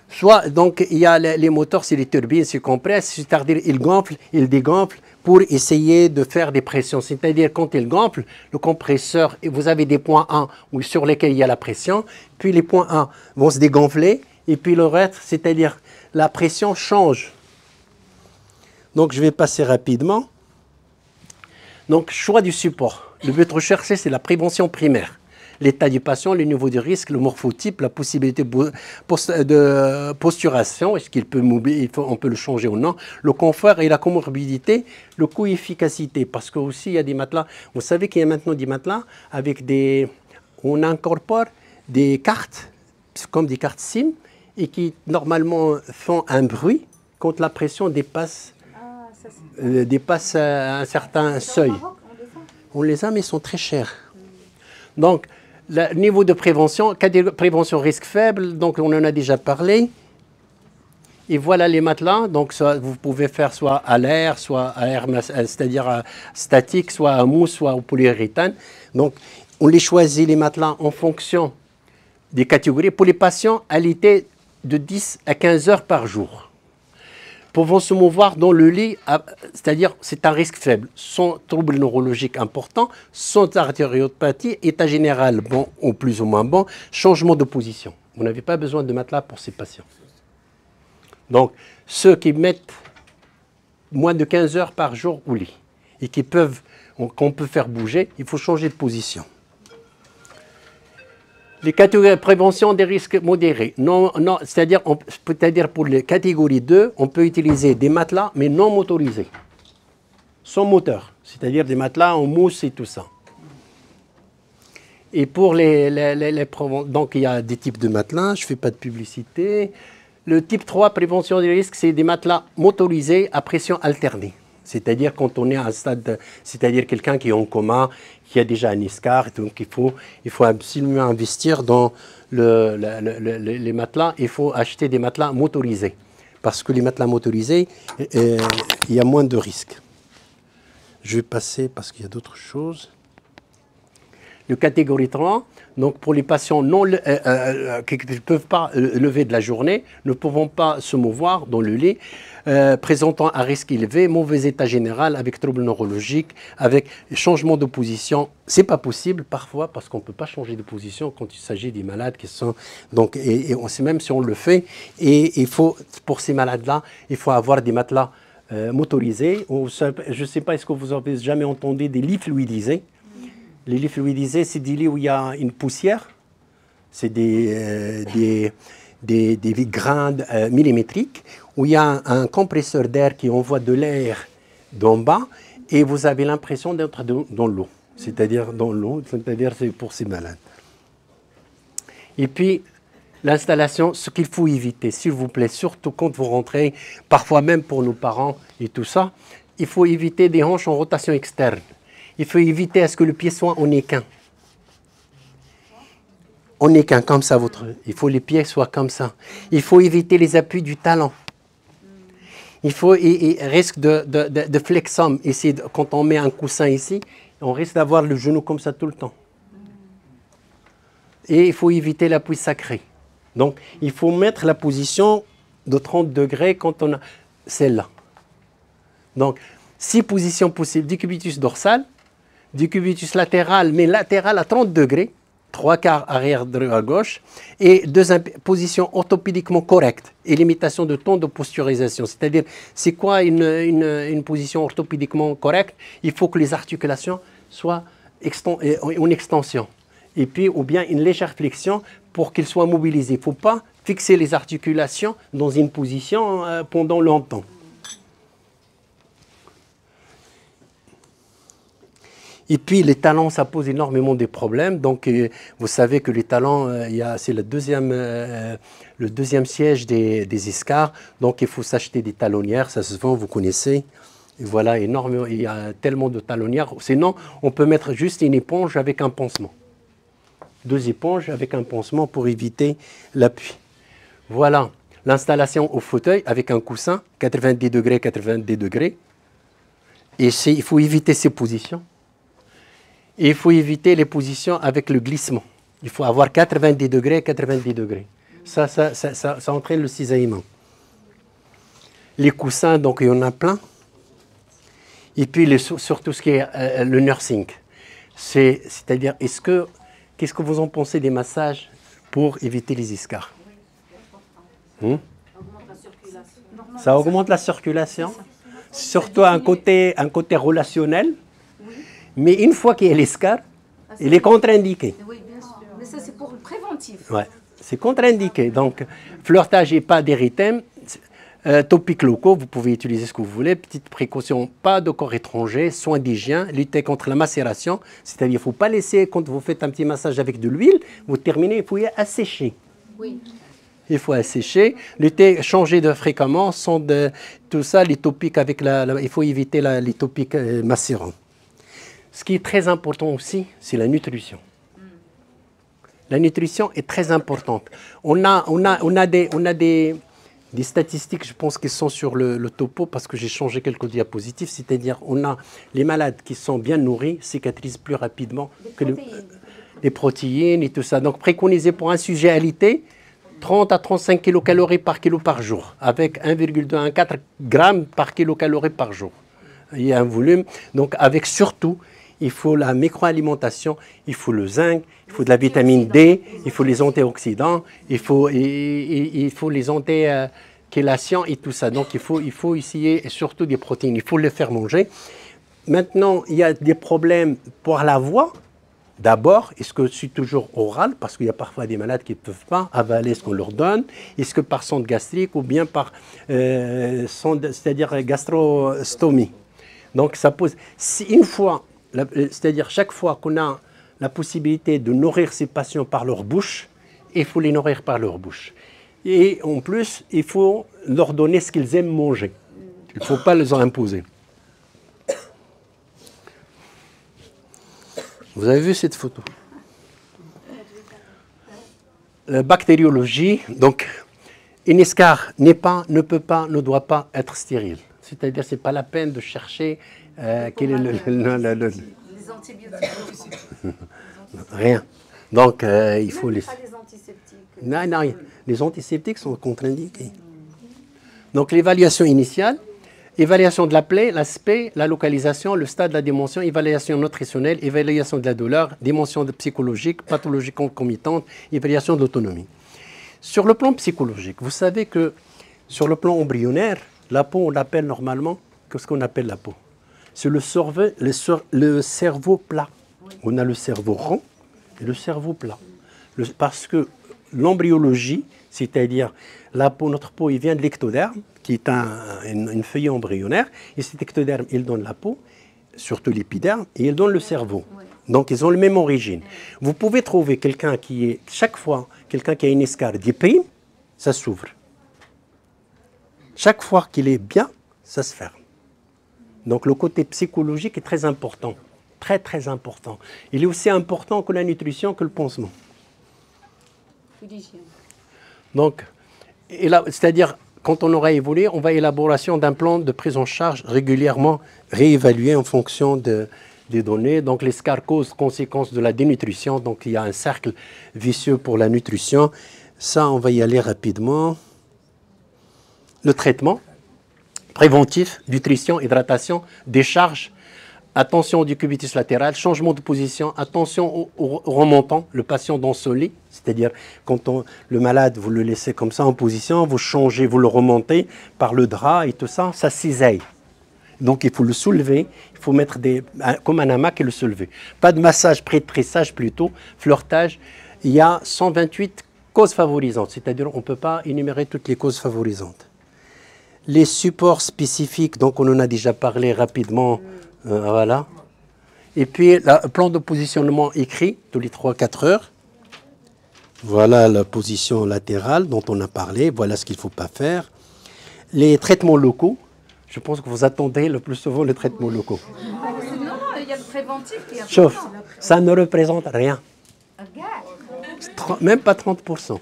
Soit, donc, il y a les moteurs, c'est les turbines, c'est compressent, c'est-à-dire ils gonflent, ils dégonflent pour essayer de faire des pressions. C'est-à-dire, quand ils gonflent, le compresseur, vous avez des points 1 sur lesquels il y a la pression, puis les points 1 vont se dégonfler, et puis le reste, c'est-à-dire, la pression change. Donc, je vais passer rapidement. Donc, choix du support. Le but recherché, c'est la prévention primaire. L'état du patient, le niveau de risque, le morphotype, la possibilité de posturation, est-ce qu'il peut mouiller, on peut le changer ou non, le confort et la comorbidité, le coût-efficacité. Parce que aussi, il y a des matelas, vous savez qu'il y a maintenant des matelas avec on incorpore des cartes, comme des cartes SIM, et qui normalement font un bruit quand la pression dépasse un certain seuil. On les a, mais ils sont très chers. Donc, le niveau de prévention, prévention risque faible, donc on en a déjà parlé. Et voilà les matelas, donc vous pouvez faire soit à l'air, soit à air, c'est-à-dire statique, soit à mousse, soit au polyuréthane. Donc, on les choisit, les matelas, en fonction des catégories. Pour les patients, alité de 10 à 15 heures par jour. Pouvant se mouvoir dans le lit, c'est-à-dire c'est un risque faible, sans trouble neurologique important, sans artériopathie, état général bon ou plus ou moins bon, changement de position. Vous n'avez pas besoin de matelas pour ces patients. Donc, ceux qui mettent moins de 15 heures par jour au lit et qu'on peut faire bouger, il faut changer de position. Les catégories de prévention des risques modérés. C'est-à-dire pour les catégories 2, on peut utiliser des matelas, mais non motorisés, sans moteur. C'est-à-dire des matelas en mousse et tout ça. Et pour donc il y a des types de matelas, je ne fais pas de publicité. Le type 3, prévention des risques, c'est des matelas motorisés à pression alternée. C'est-à-dire quand on est à un stade, c'est-à-dire quelqu'un qui est en coma, qui a déjà un ISCAR, donc il faut absolument investir dans les matelas. Il faut acheter des matelas motorisés. Parce que les matelas motorisés, il y a moins de risques. Je vais passer parce qu'il y a d'autres choses. Le catégorie 3, donc pour les patients qui ne peuvent pas lever de la journée, ne pouvant pas se mouvoir dans le lit, présentant un risque élevé, mauvais état général, avec troubles neurologiques, avec changement de position. Ce n'est pas possible parfois parce qu'on ne peut pas changer de position quand il s'agit des malades qui sont... Donc, et on sait même si on le fait, et il faut, pour ces malades-là, il faut avoir des matelas motorisés. Je ne sais pas, est-ce que vous avez jamais entendu des lits fluidisés? Les lits fluidisés, c'est des lits où il y a une poussière, c'est des grains millimétriques, où il y a un compresseur d'air qui envoie de l'air d'en bas, et vous avez l'impression d'être dans l'eau, c'est-à-dire c'est pour ces malades. Et puis, l'installation, ce qu'il faut éviter, s'il vous plaît, surtout quand vous rentrez, parfois même pour nos parents et tout ça, il faut éviter des hanches en rotation externe. Il faut éviter à ce que le pied soit en équin. En équin, comme ça, il faut que les pieds soient comme ça. Il faut éviter les appuis du talon. Il risque de flexum. Ici, quand on met un coussin ici, on risque d'avoir le genou comme ça tout le temps. Et il faut éviter l'appui sacré. Donc, il faut mettre la position de 30 degrés quand on a celle-là. Donc, 6 positions possibles. Décubitus dorsal, décubitus latéral, mais latéral à 30 degrés, 3/4 arrière à gauche, et 2 positions orthopédiquement correctes et limitation de temps de posturisation. C'est-à-dire, c'est quoi une position orthopédiquement correcte? Il faut que les articulations soient en extension. et puis ou bien une légère flexion pour qu'il soit mobilisé. Il ne faut pas fixer les articulations dans une position pendant longtemps. Et puis les talons, ça pose énormément de problèmes. Donc vous savez que les talons, c'est le deuxième siège des escarres. Donc il faut s'acheter des talonnières, ça se vend, vous connaissez. Et voilà, énormément, il y a tellement de talonnières. Sinon, on peut mettre juste une éponge avec un pansement. 2 éponges avec un pansement pour éviter l'appui. Voilà, l'installation au fauteuil avec un coussin, 90 degrés, 90 degrés. Et il faut éviter ces positions. Et il faut éviter les positions avec le glissement. Il faut avoir 90 degrés, 90 degrés. Ça entraîne le cisaillement. Les coussins, donc il y en a plein. Et puis surtout ce qui est le nursing. C'est-à-dire, qu'est-ce que vous en pensez des massages pour éviter les escarres? Ça augmente la circulation. Surtout un côté relationnel. Mais une fois qu'il y a l'escarre, il est contre-indiqué. Oui, bien sûr. Mais ça, c'est pour le préventif. Ouais, c'est contre-indiqué. Donc, flirtage et pas d'érythème. Topiques locaux, vous pouvez utiliser ce que vous voulez. Petite précaution, pas de corps étranger, soins d'hygiène, lutter contre la macération. C'est-à-dire qu'il ne faut pas laisser, quand vous faites un petit massage avec de l'huile, vous terminez, il faut y assécher. Oui. Il faut assécher, lutter, changer de fréquemment, tout ça, les topiques avec il faut éviter les topiques macérants. Ce qui est très important aussi, c'est la nutrition. La nutrition est très importante. On a des statistiques, je pense, qui sont sur le topo, parce que j'ai changé quelques diapositives, c'est-à-dire on a les malades qui sont bien nourris, cicatrisent plus rapidement que les protéines et tout ça. Donc préconisé pour un sujet alité, 30 à 35 kilocalories par kilo par jour, avec 1,2 à 4 grammes par kilocalorie par jour. Il y a un volume, donc avec surtout, il faut la microalimentation, il faut le zinc, il faut de la vitamine D, il faut les antioxydants, il faut les anti-chélations et tout ça. Donc il faut essayer surtout des protéines, il faut les faire manger. Maintenant, il y a des problèmes pour la voix. D'abord, est-ce que c'est toujours oral? Parce qu'il y a parfois des malades qui ne peuvent pas avaler ce qu'on leur donne. Est-ce que par sonde gastrique ou bien par c'est-à-dire gastrostomie? Donc ça pose... C'est-à-dire chaque fois qu'on a la possibilité de nourrir ces patients par leur bouche, il faut les nourrir par leur bouche. Et en plus, il faut leur donner ce qu'ils aiment manger. Il ne faut pas les en imposer. Vous avez vu cette photo? La bactériologie, donc, une escarre ne peut pas, ne doit pas être stérile. C'est-à-dire, ce n'est pas la peine de chercher quel est Les antibiotiques. Rien. Donc, il faut les antiseptiques. Non, les antiseptiques sont contre-indiqués. Donc, l'évaluation initiale, évaluation de la plaie, l'aspect, la localisation, le stade de la dimension, évaluation nutritionnelle, évaluation de la douleur, dimension psychologique, pathologie concomitante, évaluation de l'autonomie. Sur le plan psychologique, vous savez que sur le plan embryonnaire, la peau, on l'appelle normalement, qu'est-ce qu'on appelle la peau? C'est le cerveau plat. On a le cerveau rond et le cerveau plat. Parce que l'embryologie, c'est-à-dire la peau, notre peau, il vient de l'ectoderme, qui est une feuille embryonnaire, et cet ectoderme, il donne la peau, surtout l'épiderme, et il donne le cerveau. Donc, ils ont la même origine. Vous pouvez trouver quelqu'un chaque fois, quelqu'un qui a une escarre déprime, ça s'ouvre. Chaque fois qu'il est bien, ça se ferme. Donc, le côté psychologique est très important. Très, très important. Il est aussi important que la nutrition, que le pansement. Donc, c'est-à-dire, quand on aura évolué, on va élaboration d'un plan de prise en charge régulièrement réévalué en fonction des données. Donc, l'escarre cause conséquence de la dénutrition. Donc, il y a un cercle vicieux pour la nutrition. Ça, on va y aller rapidement. Le traitement préventif, nutrition, hydratation, décharge, attention du cubitus latéral, changement de position, attention au remontant, le patient dans son lit, c'est-à-dire quand le malade, vous le laissez comme ça en position, vous changez, vous le remontez par le drap et tout ça, ça cisaille. Donc il faut le soulever, il faut mettre comme un hamac et le soulever. Pas de massage, pré-tressage plutôt, flirtage. Il y a 128 causes favorisantes, c'est-à-dire on ne peut pas énumérer toutes les causes favorisantes. Les supports spécifiques, donc on en a déjà parlé rapidement, voilà. Et puis le plan de positionnement écrit tous les 3-4 heures. Voilà la position latérale dont on a parlé, voilà ce qu'il ne faut pas faire. Les traitements locaux, je pense que vous attendez le plus souvent les traitements locaux. Non, il y a le préventif qui est Sauf, important. ça ne représente rien, même pas 30%.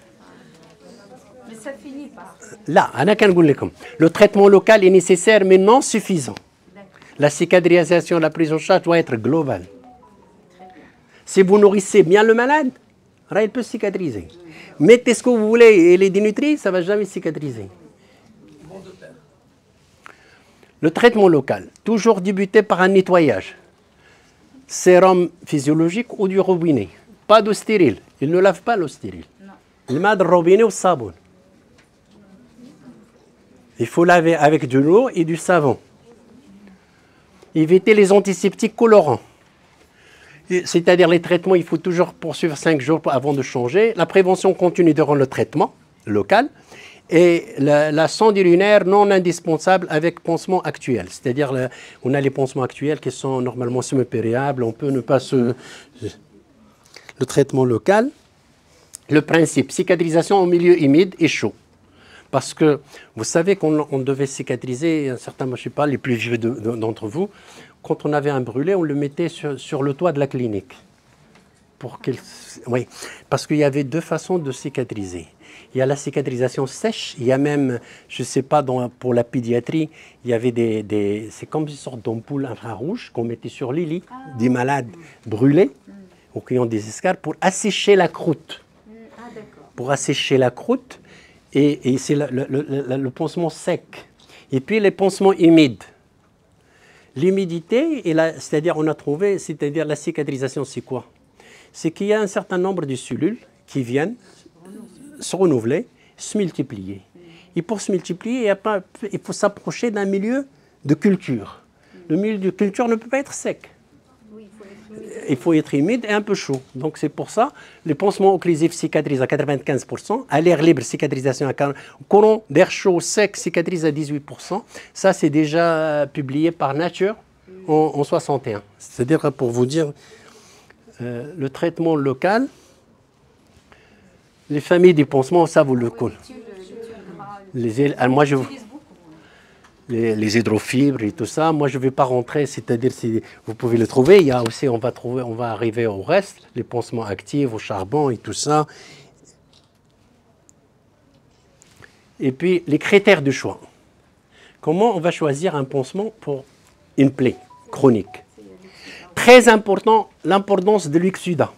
Mais ça finit par. Là, le traitement local est nécessaire mais non suffisant. La cicatrisation, la prise en charge doit être globale. Si vous nourrissez bien le malade, il peut cicatriser. Mettez ce que vous voulez et les dénutris, ça ne va jamais cicatriser. Le traitement local, toujours débuter par un nettoyage. Sérum physiologique ou du robinet. Pas d'eau stérile. Il ne lave pas l'eau stérile. Il met du robinet au savon. Il faut laver avec de l'eau et du savon. Éviter les antiseptiques colorants. C'est-à-dire les traitements, il faut toujours poursuivre 5 jours avant de changer. La prévention continue durant le traitement local. Et la sonde urinaire non indispensable avec pansement actuel. C'est-à-dire on a les pansements actuels qui sont normalement semi-périables. On peut ne pas se... Le traitement local. Le principe, cicatrisation au milieu humide et chaud. Parce que vous savez qu'on devait cicatriser, certains, je ne sais pas, les plus vieux d'entre vous, quand on avait un brûlé, on le mettait sur le toit de la clinique. Oui, parce qu'il y avait 2 façons de cicatriser. Il y a la cicatrisation sèche, il y a même, je ne sais pas, pour la pédiatrie, il y avait c'est comme une sorte d'ampoule infrarouge qu'on mettait sur les lits des malades brûlés ou qui ont des escarres pour assécher la croûte. Pour assécher la croûte. Et c'est le pansement sec. Et puis les pansements humides. L'humidité, c'est-à-dire on a trouvé, c'est-à-dire la cicatrisation, c'est quoi? C'est qu'il y a un certain nombre de cellules qui viennent se renouveler, se multiplier. Et pour se multiplier, il faut s'approcher d'un milieu de culture. Le milieu de culture ne peut pas être sec. Il faut être humide et un peu chaud. Donc c'est pour ça, les pansements occlusifs cicatrisent à 95%, à l'air libre, cicatrisation à 40%, courant d'air chaud sec cicatrise à 18%. Ça, c'est déjà publié par Nature en 61. C'est-à-dire, pour vous dire, le traitement local, les familles du pansement, ça vous le connaissez. Moi, les hydrofibres et tout ça, moi je ne vais pas rentrer, c'est-à-dire si vous pouvez le trouver, il y a aussi, on va arriver au reste, les pansements actifs, au charbon et tout ça. Et puis les critères de choix. Comment on va choisir un pansement pour une plaie chronique? Très important, l'importance de l'exudat.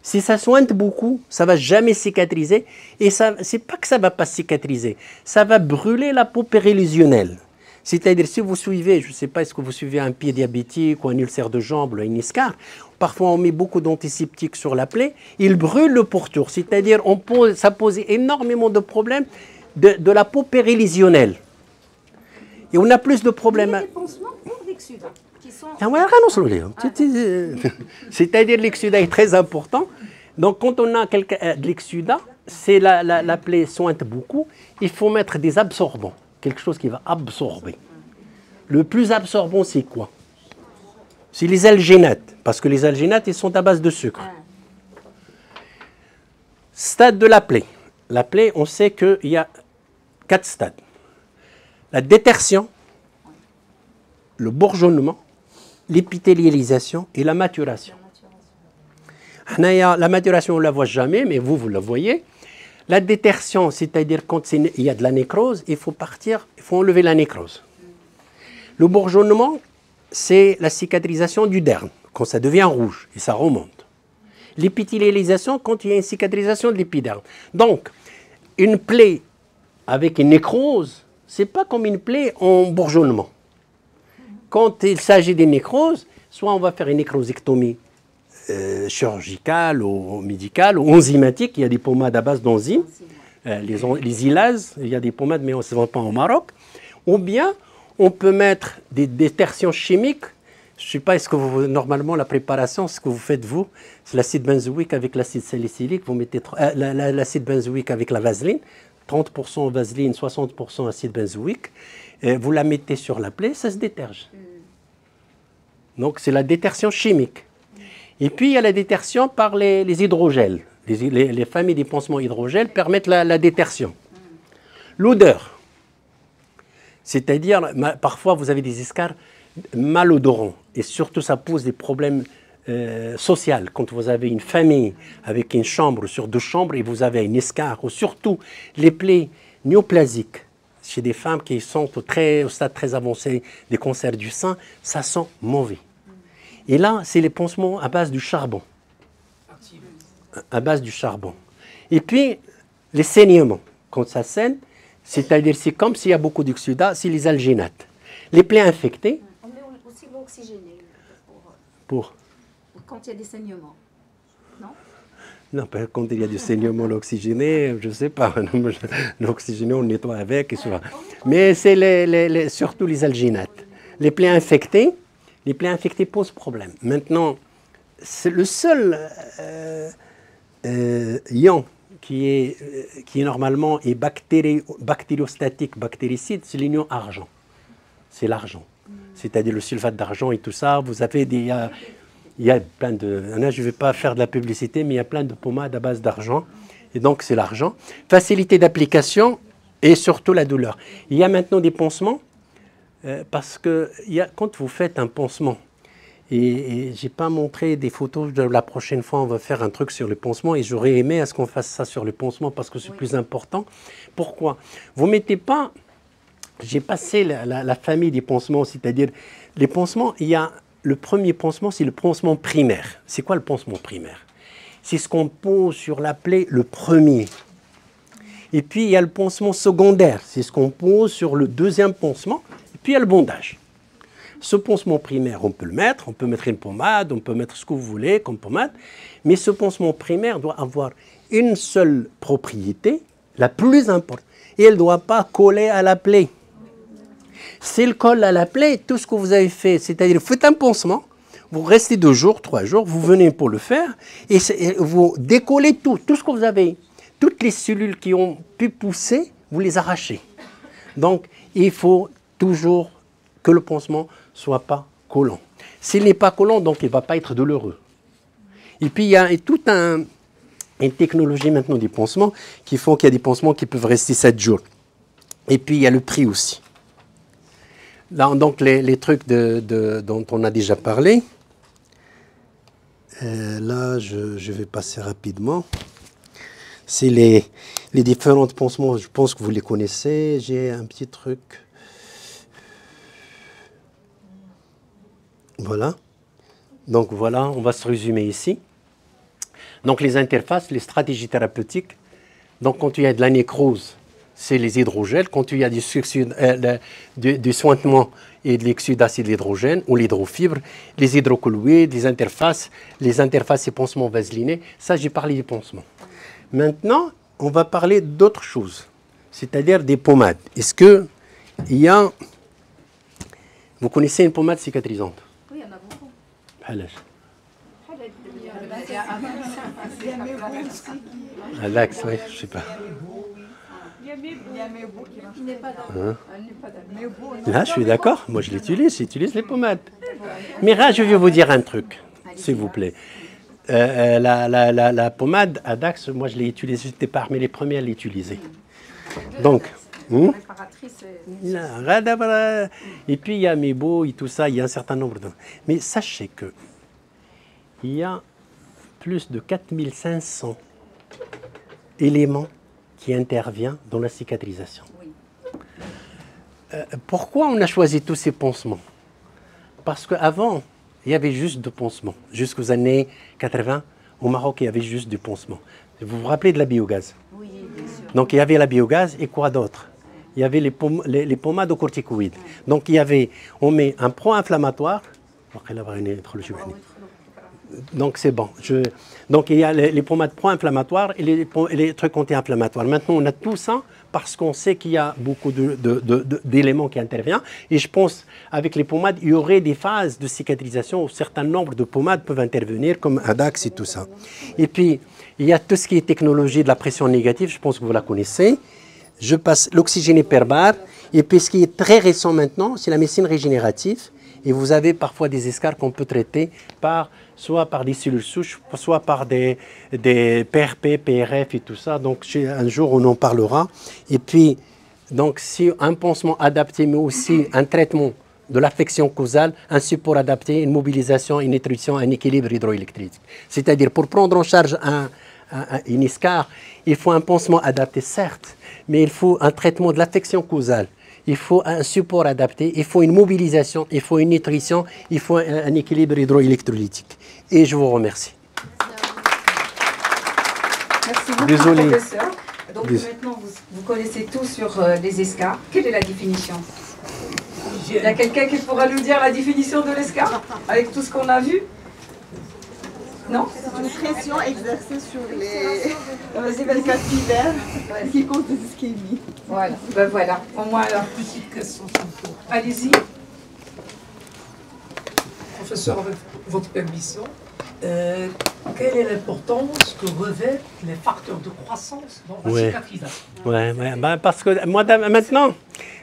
Si ça soigne beaucoup, ça ne va jamais cicatriser. Et ce n'est pas que ça ne va pas cicatriser, ça va brûler la peau périlésionnelle. C'est-à-dire, si vous suivez, je ne sais pas, est-ce que vous suivez un pied diabétique ou un ulcère de jambe ou un iscar, parfois on met beaucoup d'antiseptiques sur la plaie, il brûle le pourtour. C'est-à-dire, ça pose énormément de problèmes de la peau périlésionnelle. Et on a plus de problèmes. Il y a des pansements pour l'exudat. C'est-à-dire l'exudat est très important. Donc quand on a de l'exudat, c'est la plaie soigne beaucoup. Il faut mettre des absorbants, quelque chose qui va absorber. Le plus absorbant, c'est quoi? C'est les algénates, parce que les algénates, ils sont à base de sucre. Stade de la plaie. La plaie, on sait qu'il y a 4 stades. La détertion, le bourgeonnement, l'épithélialisation et la maturation. La maturation, on ne la voit jamais, mais vous la voyez. La détertion, c'est-à-dire quand il y a de la nécrose, il faut enlever la nécrose. Le bourgeonnement, c'est la cicatrisation du derme, quand ça devient rouge et ça remonte. L'épithélialisation, quand il y a une cicatrisation de l'épiderme. Donc, une plaie avec une nécrose, ce n'est pas comme une plaie en bourgeonnement. Quand il s'agit d'une nécrose, soit on va faire une nécrosectomie chirurgicale ou médicale ou enzymatique, il y a des pommades à base d'enzymes, les ilases, il y a des pommades mais on ne se vend pas au Maroc, ou bien On peut mettre des détergents chimiques. Je ne sais pas, est-ce que vous, normalement, la préparation, ce que vous faites, vous, c'est l'acide benzoïque avec l'acide salicylique. Vous mettez l'acide benzoïque avec la vaseline, 30% vaseline, 60% acide benzoïque. Vous la mettez sur la plaie, ça se déterge. Donc, c'est la détergent chimique. Et puis, il y a la détergent par les hydrogels. Les familles des pansements hydrogels permettent la détergent. L'odeur. C'est-à-dire, parfois, vous avez des escarres malodorants. Et surtout, ça pose des problèmes sociaux. Quand vous avez une famille avec une chambre sur 2 chambres et vous avez une escarre, ou surtout les plaies néoplasiques, chez des femmes qui sont au stade très avancé des cancers du sein, ça sent mauvais. Et là, c'est les pansements à base du charbon. À base du charbon. Et puis, les saignements. Quand ça saigne, c'est-à-dire c'est comme s'il y a beaucoup d'oxydats, c'est les alginates. Les plaies infectées. On met aussi l'oxygéné Pour quand il y a des saignements. Non? Non, quand il y a du saignement, l'oxygéné, je ne sais pas. L'oxygéné, on nettoie avec. Et ça. Mais c'est surtout les alginates. Les plaies infectées posent problème. Maintenant, c'est le seul ion qui est normalement bactériostatique, bactéricide, c'est l'ion argent. C'est l'argent. C'est-à-dire le sulfate d'argent et tout ça. Vous avez il y a plein de... Là, je ne vais pas faire de la publicité, mais il y a plein de pommades à base d'argent. Et donc, c'est l'argent. Facilité d'application et surtout la douleur. Il y a maintenant des pansements parce que quand vous faites un pansement, et je n'ai pas montré des photos, de la prochaine fois, on va faire un truc sur le pansement et j'aurais aimé à ce qu'on fasse ça sur le pansement parce que c'est plus important. Pourquoi? Vous ne mettez pas... J'ai passé la famille des pansements, c'est-à-dire les pansements, il y a le premier pansement, c'est le pansement primaire. C'est quoi le pansement primaire? C'est ce qu'on pose sur la plaie le premier. Et puis il y a le pansement secondaire, c'est ce qu'on pose sur le deuxième pansement. Et puis il y a le bandage. Ce pansement primaire, on peut le mettre, on peut mettre une pommade, on peut mettre ce que vous voulez comme pommade, mais ce pansement primaire doit avoir une seule propriété, la plus importante, et elle ne doit pas coller à la plaie. S'il colle à la plaie, tout ce que vous avez fait, c'est-à-dire vous faites un pansement, vous restez 2 jours, 3 jours, vous venez pour le faire, et vous décollez tout ce que vous avez. Toutes les cellules qui ont pu pousser, vous les arrachez. Donc, il faut toujours que le pansement ne soit pas collant. S'il n'est pas collant, donc il ne va pas être douloureux. Et puis, il y a toute une technologie maintenant des pansements qui font qu'il y a des pansements qui peuvent rester 7 jours. Et puis, il y a le prix aussi. Là, donc, les trucs dont on a déjà parlé. Là, je vais passer rapidement. C'est les différents pansements, je pense que vous les connaissez. J'ai un petit truc. Voilà. Donc voilà, on va se résumer ici. Donc les interfaces, les stratégies thérapeutiques. Donc quand il y a de la nécrose, c'est les hydrogels. Quand il y a du sointement et de l'exsudation d'acide d'hydrogène ou l'hydrofibre, les hydrocolloïdes, les interfaces et pansements vaselinés, ça j'ai parlé des pansements. Maintenant, on va parler d'autre chose, c'est-à-dire des pommades. Est-ce qu'il y a... Vous connaissez une pommade cicatrisante? Oui, il y en a beaucoup. Alex, oui, je ne sais pas. Là, je suis d'accord. Moi, j'utilise les pommades. Mais là, je vais vous dire un truc, s'il vous plaît. La pommade à Dax, moi, je l'ai utilisée. J'étais parmi les premiers à l'utiliser. Donc, et puis, il y a Mebo et tout ça, il y a un certain nombre de... Mais sachez que il y a plus de 4500 éléments qui interviennent dans la cicatrisation. Pourquoi on a choisi tous ces pansements? Parce qu'avant, il y avait juste de pansements. Jusqu'aux années 80, au Maroc, il y avait juste du pansement. Vous vous rappelez de la biogaz? Oui, bien sûr. Donc il y avait la biogaz et quoi d'autre? Il y avait les pommades aux corticoïdes. Donc il y avait, on met un pro-inflammatoire. Donc c'est bon. Donc il y a les pommades pro-inflammatoires et les trucs anti-inflammatoires. Maintenant, on a tout ça parce qu'on sait qu'il y a beaucoup d'éléments qui interviennent. Et je pense avec les pommades, il y aurait des phases de cicatrisation où un certain nombre de pommades peuvent intervenir, comme Adax et tout ça. Et puis, il y a tout ce qui est technologie de la pression négative, je pense que vous la connaissez. Je passe l'oxygène hyperbare. Et puis, ce qui est très récent maintenant, c'est la médecine régénérative. Et vous avez parfois des escarres qu'on peut traiter soit par des cellules souches, soit par des PRP, PRF et tout ça. Donc, un jour, on en parlera. Et puis, donc, si un pansement adapté, mais aussi un traitement de l'affection causale, un support adapté, une mobilisation, une nutrition, un équilibre hydroélectrique. C'est-à-dire, pour prendre en charge une escarre, il faut un pansement adapté, certes, mais il faut un traitement de l'affection causale. Il faut un support adapté, il faut une mobilisation, il faut une nutrition, il faut un équilibre hydroélectrolytique. Et je vous remercie. Merci beaucoup, Désolé. professeur. Donc maintenant, vous connaissez tout sur les escarres. Quelle est la définition? Il y a quelqu'un qui pourra nous dire la définition de l'escarre avec tout ce qu'on a vu? Non? C'est une pression exercée sur les capillaires qui cause des ischémies. Voilà, ben voilà. Au moins alors. Petite question. Allez-y. Professeur, avec votre permission, quelle est l'importance que revêtent les facteurs de croissance dans la cicatrisation? Parce que moi, maintenant,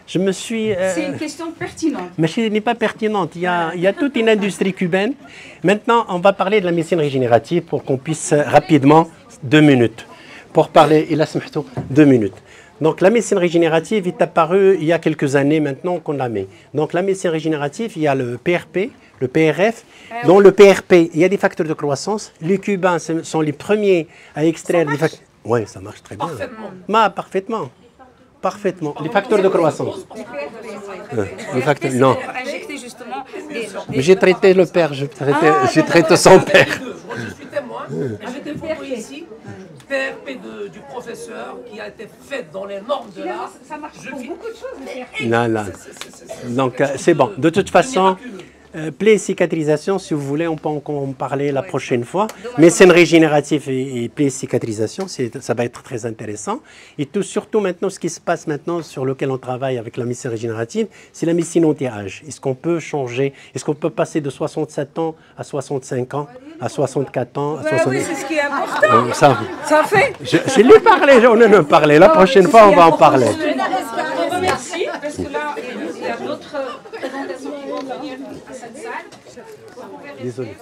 je me suis... C'est une question pertinente. Mais ce n'est pas pertinente. Il y a toute une industrie cubaine. Maintenant, on va parler de la médecine régénérative pour qu'on puisse rapidement, 2 minutes, pour parler, il a 2 minutes. Donc la médecine régénérative est apparue il y a quelques années maintenant qu'on la met. Donc la médecine régénérative, il y a le PRP, le PRF. Dans le PRP, il y a des facteurs de croissance. Les Cubains sont les premiers à extraire des facteurs. Oui, ça marche très bien. Parfaitement. Parfaitement. Les facteurs de croissance. Les facteurs, non. Mais j'ai traité le père, j'ai traité son père. Je suis témoin. J'ai des photos ici. PRP du professeur qui a été fait dans les normes de l'art. Ça marche pour beaucoup de choses. Non. Donc c'est bon. De toute façon, plaie et cicatrisation, si vous voulez, on peut en parler la prochaine fois. Médecine régénérative et plaie et cicatrisation, ça va être très intéressant. Et surtout maintenant, ce qui se passe maintenant sur lequel on travaille avec la médecine régénérative, c'est la médecine anti-âge. Est-ce qu'on peut changer? Est-ce qu'on peut passer de 67 ans à 65 ans, à 64 ans, à 60 ans? Oui, c'est ce qui est important. Ça fait. Je l'ai parlé, on en a parlé. La prochaine fois, on va en parler. Je vous remercie parce que là, il y a d'autres présentations qui vont venir à cette salle. Désolé.